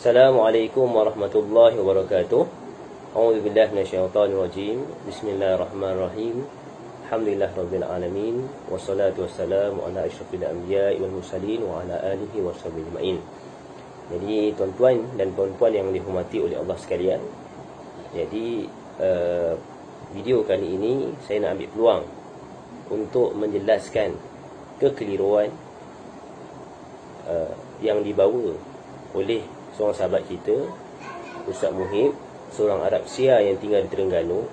Assalamualaikum warahmatullahi wabarakatuh. A'udzu billahi minasyaitonir rajim. Bismillahirrahmanirrahim. Alhamdulillah rabbil alamin wassalatu wassalamu ala asyrafil anbiya'i wal mursalin wa ala alihi washabihi ajmain. Jadi tuan-tuan dan puan-puan yang dihormati oleh Allah sekalian, jadi video kali ini saya nak ambil peluang untuk menjelaskan kekeliruan yang dibawa oleh seorang sahabat kita, Ustaz Muhib, seorang Arab Sia yang tinggal di Terengganu,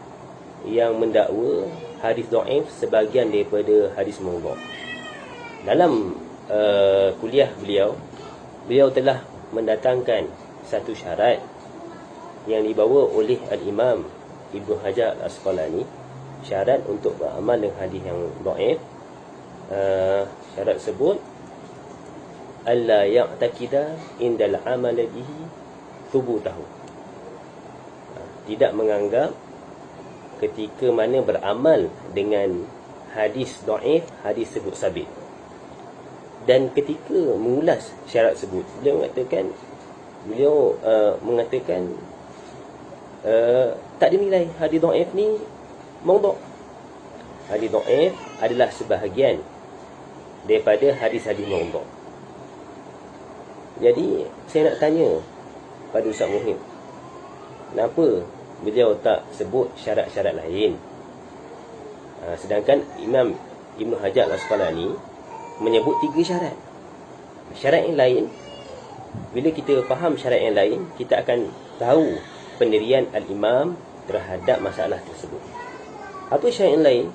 yang mendakwa hadis dhaif sebahagian daripada hadis maudhu'. Dalam kuliah beliau telah mendatangkan satu syarat yang dibawa oleh Al-Imam Ibnu Hajar Al-Asqalani, syarat untuk beramal dengan hadis yang dhaif. Syarat sebut alla ya'taqida indal amal bihi thubutahu, tidak menganggap ketika mana beramal dengan hadis dhaif, hadis sebut sabit. Dan ketika mengulas syarat sebut, beliau mengatakan tak dinilai hadis dhaif ni maudhu'. Hadis dhaif adalah sebahagian daripada hadis-hadis maudhu'. Jadi saya nak tanya pada Ustaz Muhib, kenapa beliau tak sebut syarat-syarat lain? Sedangkan Imam Ibnu Hajar Al-Asqalani menyebut 3 syarat. Syarat yang lain, bila kita faham syarat yang lain, kita akan tahu pendirian Al-Imam terhadap masalah tersebut. Apa syarat yang lain?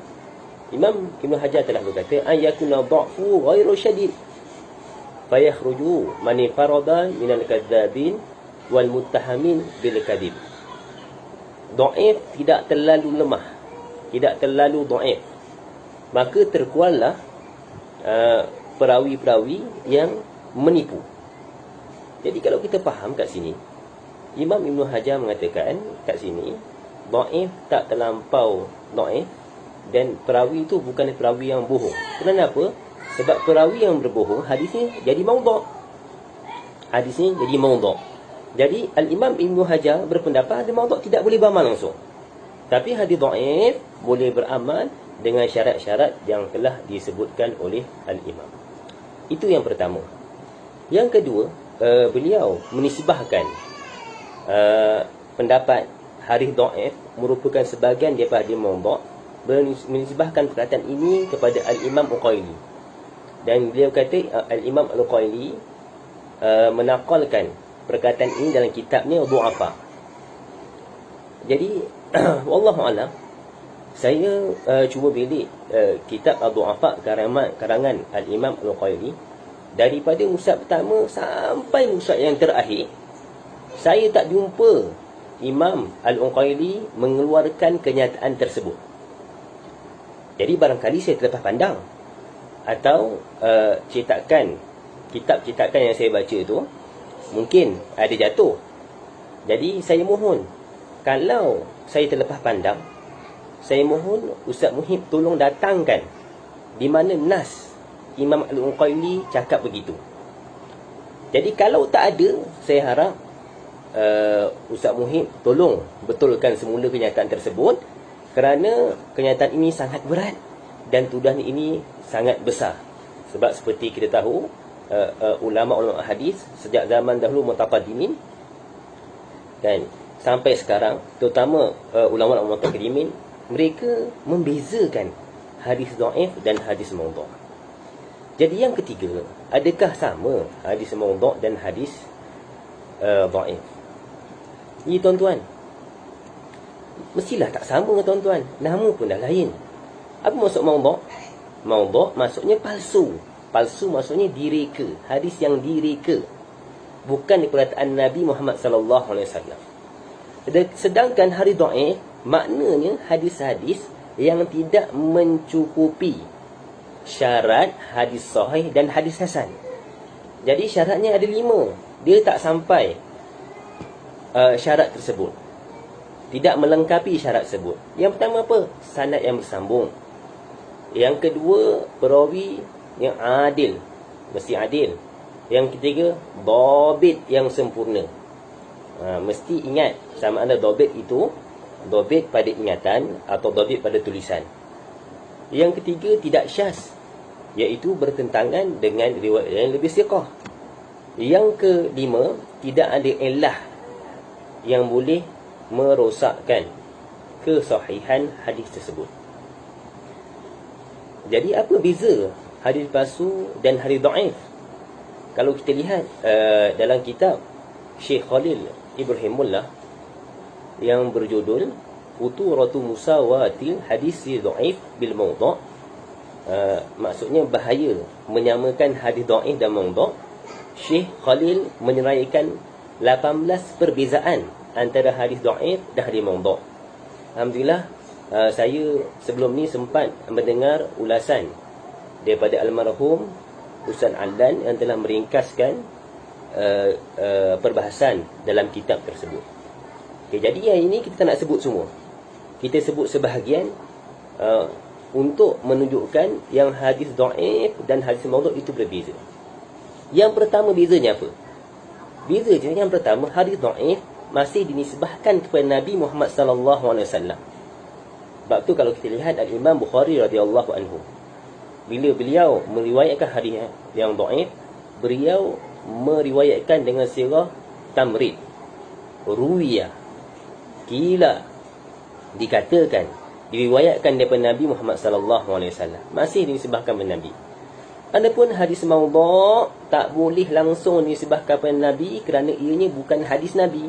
Imam Ibnu Hajar telah berkata, ayyakuna dha'fu ghairu syadid fayakhruju man farada minal kadzabin wal muttahamin bil kadzib. Dhaif tidak terlalu lemah, tidak terlalu dhaif, maka terkeluarlah perawi-perawi yang menipu. Jadi kalau kita faham kat sini, Imam Ibnu Hajar mengatakan kat sini dhaif tak terlampau dhaif, dan perawi itu bukan perawi yang bohong. Kenapa? Sebab perawi yang berbohong, hadisnya jadi maudhu'. Hadisnya jadi maudhu'. Jadi Al-Imam Ibnu Hajar berpendapat hadis maudhu' tidak boleh beramal langsung. Tapi hadis dhaif boleh beramal dengan syarat-syarat yang telah disebutkan oleh Al-Imam. Itu yang pertama. Yang kedua, beliau menisbahkan pendapat hadis dhaif merupakan sebahagian daripada hadis maudhu'. Menisbahkan perkataan ini kepada Al-Imam Uqaili. Dan beliau kata Al-Imam Al-Uqaili menakalkan perkataan ini dalam kitabnya Du'afa. Jadi wallahu a'lam, saya cuba bilik kitab Du'afa karangan Al-Imam Al-Uqaili, daripada mushaf pertama sampai mushaf yang terakhir, saya tak jumpa Imam Al-Uqaili mengeluarkan kenyataan tersebut. Jadi barangkali saya terlepas pandang, atau kitab cetakan yang saya baca tu mungkin ada jatuh. Jadi saya mohon, kalau saya terlepas pandang, saya mohon Ustaz Muhib tolong datangkan di mana nas Imam Al-Uqaili cakap begitu. Jadi kalau tak ada, saya harap Ustaz Muhib tolong betulkan semula kenyataan tersebut, kerana kenyataan ini sangat berat dan tuduhan ini sangat besar. Sebab seperti kita tahu, ulama-ulama hadis sejak zaman dahulu mutaqaddimin dan sampai sekarang, terutama ulama-ulama mutaqaddimin, mereka membezakan hadis dhaif dan hadis maudhu'. Jadi yang ketiga, adakah sama hadis maudhu' dan hadis dhaif? Ini tuan-tuan, mestilah tak sama tuan-tuan. Nama pun dah lain. Apa maksud maudhu'? Maudhu' maksudnya palsu. Palsu maksudnya direka, hadis yang direka, bukan perkataan Nabi Muhammad sallallahu alaihi wasallam. Sedangkan hadis dhaif maknanya hadis-hadis yang tidak mencukupi syarat hadis sahih dan hadis hasan. Jadi syaratnya ada 5. Dia tak sampai syarat tersebut, tidak melengkapi syarat tersebut. Yang pertama apa? Sanad yang bersambung. Yang kedua, perawi yang adil, mesti adil. Yang ketiga, dhabit yang sempurna. Mesti ingat sama ada dobit itu dobit pada ingatan atau dobit pada tulisan. Yang ketiga, tidak syaz, iaitu bertentangan dengan riwayat yang lebih siqah. Yang kelima, tidak ada illah yang boleh merosakkan kesahihan hadis tersebut. Jadi apa beza hadis palsu dan hadis dhaif? Kalau kita lihat dalam kitab Syekh Khalil Ibrahimullah yang berjudul Futuratu Musawatil Hadis Dhaif bil Mawdu', maksudnya bahaya menyamakan hadis dhaif dan mawdu'. Syekh Khalil menyeraikan 18 perbezaan antara hadis dhaif dan hadis mawdu'. Alhamdulillah, saya sebelum ni sempat mendengar ulasan daripada almarhum Ustaz Adlan yang telah meringkaskan perbahasan dalam kitab tersebut. Okay, jadi yang ini kita nak sebut semua. Kita sebut sebahagian untuk menunjukkan yang hadis dhaif dan hadis mawdu' itu berbeza. Yang pertama bezanya apa? Bezanya yang pertama, hadis dhaif masih dinisbahkan kepada Nabi Muhammad sallallahu alaihi wasallam. Sebab tu kalau kita lihat Al-Imam Bukhari radhiyallahu anhu, bila beliau meriwayatkan hadis yang dhaif, beliau meriwayatkan dengan sirah tamrid, ruwiyah, kila, dikatakan, diriwayatkan daripada Nabi Muhammad sallallahu alaihi wasallam, masih dinisbahkan kepada Nabi. Adapun hadis mawdu' tak boleh langsung dinisbahkan kepada Nabi kerana ianya bukan hadis Nabi,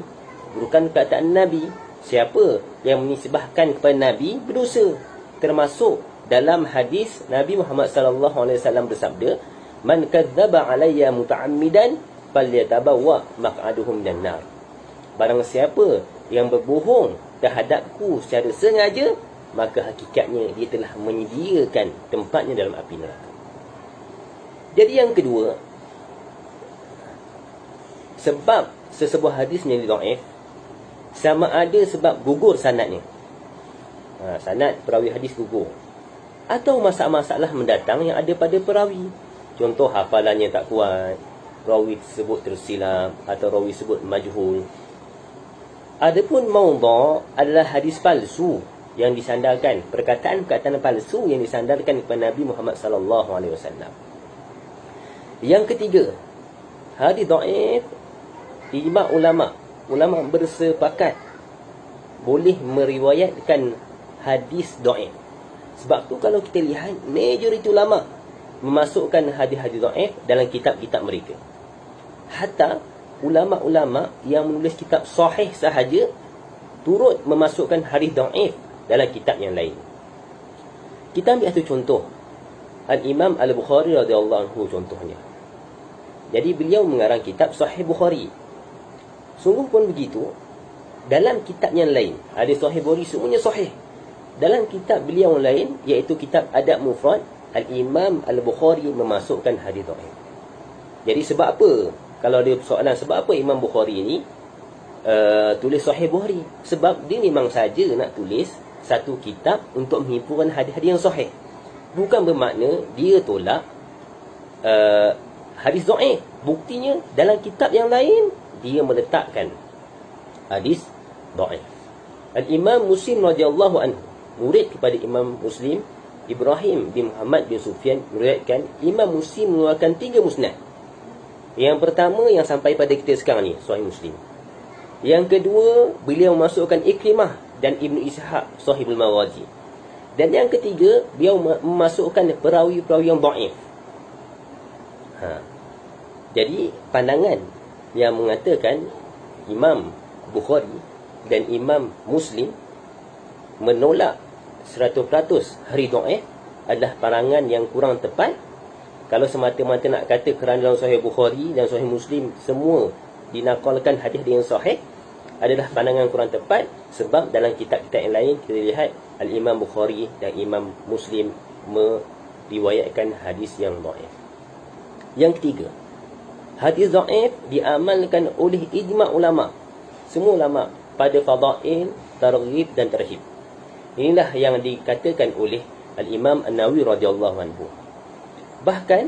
bukan perkataan Nabi. Siapa yang menisbahkan kepada Nabi berdosa. Termasuk dalam hadis Nabi Muhammad sallallahu alaihi wasallam bersabda, "Man kadzdzaba alayya muta'ammidan falyatabawwa maq'aduhu minan nar." Barang siapa yang berbohong terhadapku secara sengaja, maka hakikatnya dia telah menyediakan tempatnya dalam api neraka. Jadi yang kedua, sebab sesebuah hadis yang dhaif, sama ada sebab gugur sanadnya, sanad perawi hadis gugur, atau masalah-masalah mendatang yang ada pada perawi. Contoh, hafalannya tak kuat, rawi tersebut tersilap, atau rawi tersebut majhul. Adapun mawdu' adalah hadis palsu yang disandarkan, perkataan-perkataan palsu yang disandarkan kepada Nabi Muhammad sallallahu alaihi wasallam. Yang ketiga, hadis dhaif, ijma' ulama bersepakat boleh meriwayatkan hadis dhaif. Sebab tu kalau kita lihat, majoriti ulama memasukkan hadis-hadis dhaif dalam kitab-kitab mereka. Hatta ulama-ulama yang menulis kitab sahih sahaja turut memasukkan hadis dhaif dalam kitab yang lain. Kita ambil satu contoh, Al-Imam Al-Bukhari radhiyallahu anhu contohnya. Jadi beliau mengarang kitab Sahih Bukhari. Sungguh pun begitu, dalam kitab yang lain, ada Sahih Bukhari semuanya sahih. Dalam kitab beliau yang lain, iaitu kitab Adab Mufrad, Al-Imam Al-Bukhari memasukkan hadis dhaif. Jadi sebab apa? Kalau ada soalan, sebab apa Imam Bukhari ni tulis Sahih Bukhari? Sebab dia memang saja nak tulis satu kitab untuk menghimpunkan hadis-hadis yang sahih. Bukan bermakna dia tolak hadis dhaif. Buktinya dalam kitab yang lain dia meletakkan hadis dhaif. Al-Imam Muslim radhiyallahu anhu, murid kepada Imam Muslim, Ibrahim bin Muhammad bin Sufyan, meriwayatkan Imam Muslim mengeluarkan 3 musnad. Yang pertama yang sampai pada kita sekarang ni, Sahih Muslim. Yang kedua, beliau memasukkan Ikrimah dan Ibnu Ishaq, Sahihul Maghazi. Dan yang ketiga, beliau memasukkan perawi-perawi yang dhaif. Jadi pandangan yang mengatakan Imam Bukhari dan Imam Muslim menolak 100% hadis dhaif adalah pandangan yang kurang tepat. Kalau semata-mata nak kata kerana dalam Sahih Bukhari dan Sahih Muslim semua dinakalkan hadis yang sahih, adalah pandangan kurang tepat. Sebab dalam kitab-kitab yang lain kita lihat Al-Imam Bukhari dan Imam Muslim meriwayatkan hadis yang dhaif. Yang ketiga, hadis dhaif diamalkan oleh ijma' ulama, semua ulama, pada fadail, targhib dan tarhib. Inilah yang dikatakan oleh Al-Imam An-Nawawi radhiyallahu anhu. Bahkan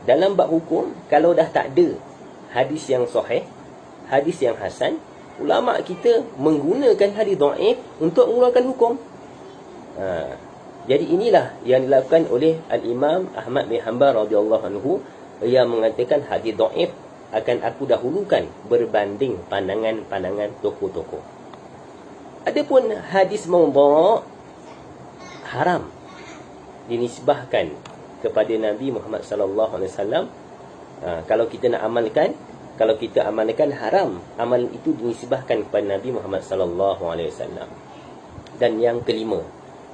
dalam bab hukum, kalau dah tak ada hadis yang sahih, hadis yang hasan, ulama kita menggunakan hadis dhaif untuk mengeluarkan hukum. Jadi inilah yang dilakukan oleh Al-Imam Ahmad bin Hanbal radhiyallahu anhu, yang mengatakan hadis dhaif akan aku dahulukan berbanding pandangan-pandangan tokoh-tokoh. Adapun hadis maudhu' haram dinisbahkan kepada Nabi Muhammad sallallahu alaihi wasallam. Kalau kita nak amalkan, kalau kita amalkan haram, amalan itu dinisbahkan kepada Nabi Muhammad sallallahu alaihi wasallam. Dan yang kelima,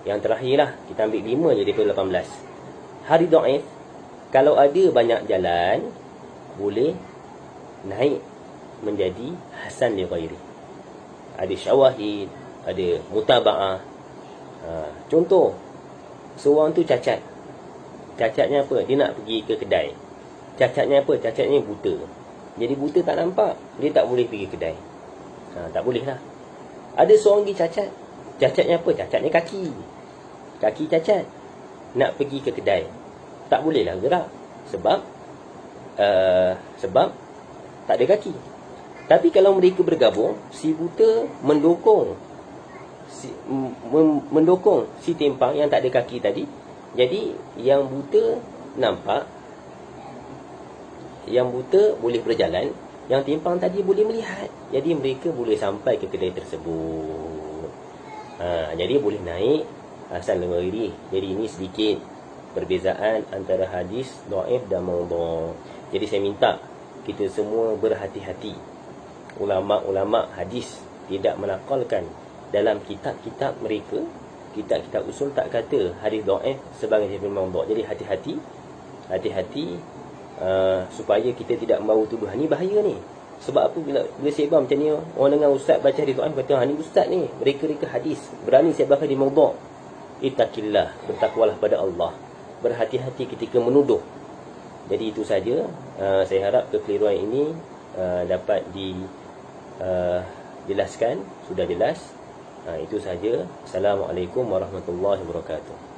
yang terakhirlah, kita ambil 5 je daripada 18. Hadis dhaif, kalau ada banyak jalan, boleh naik menjadi hasan li ghairi. Ada syawahid, ada mutaba'ah. Contoh, seorang tu cacat. Cacatnya apa? Dia nak pergi ke kedai. Cacatnya apa? Cacatnya buta. Jadi buta tak nampak, dia tak boleh pergi kedai. Tak boleh lah. Ada seorang lagi cacat. Cacatnya apa? Cacatnya kaki. Kaki cacat. Nak pergi ke kedai, tak bolehlah gerak. Sebab tak ada kaki. Tapi kalau mereka bergabung, si buta mendukung si timpang yang tak ada kaki tadi. Jadi yang buta nampak, yang buta boleh berjalan, yang timpang tadi boleh melihat. Jadi mereka boleh sampai ke kedai tersebut. Jadi boleh naik hasan li ghairi. Jadi ini sedikit perbezaan antara hadis dhaif dan maudhu'. Jadi saya minta kita semua berhati-hati. Ulama-ulama hadis tidak menakalkan dalam kitab-kitab mereka, kitab-kitab usul, tak kata hadis dhaif sebagai hadis maudhu'. Jadi hati-hati supaya kita tidak membawa tuduhan. Ni bahaya ni. Sebab apa bila sebar macam ni, orang dengar ustaz baca hadis dhaif, kata ni ustaz ni mereka hadis berani sebar hadis maudhu'. Ittaqillah, bertakwalah pada Allah. Berhati-hati ketika menuduh. Jadi itu saja. Saya harap kekeliruan ini dapat dijelaskan. Sudah jelas. Itu saja. Assalamualaikum warahmatullahi wabarakatuh.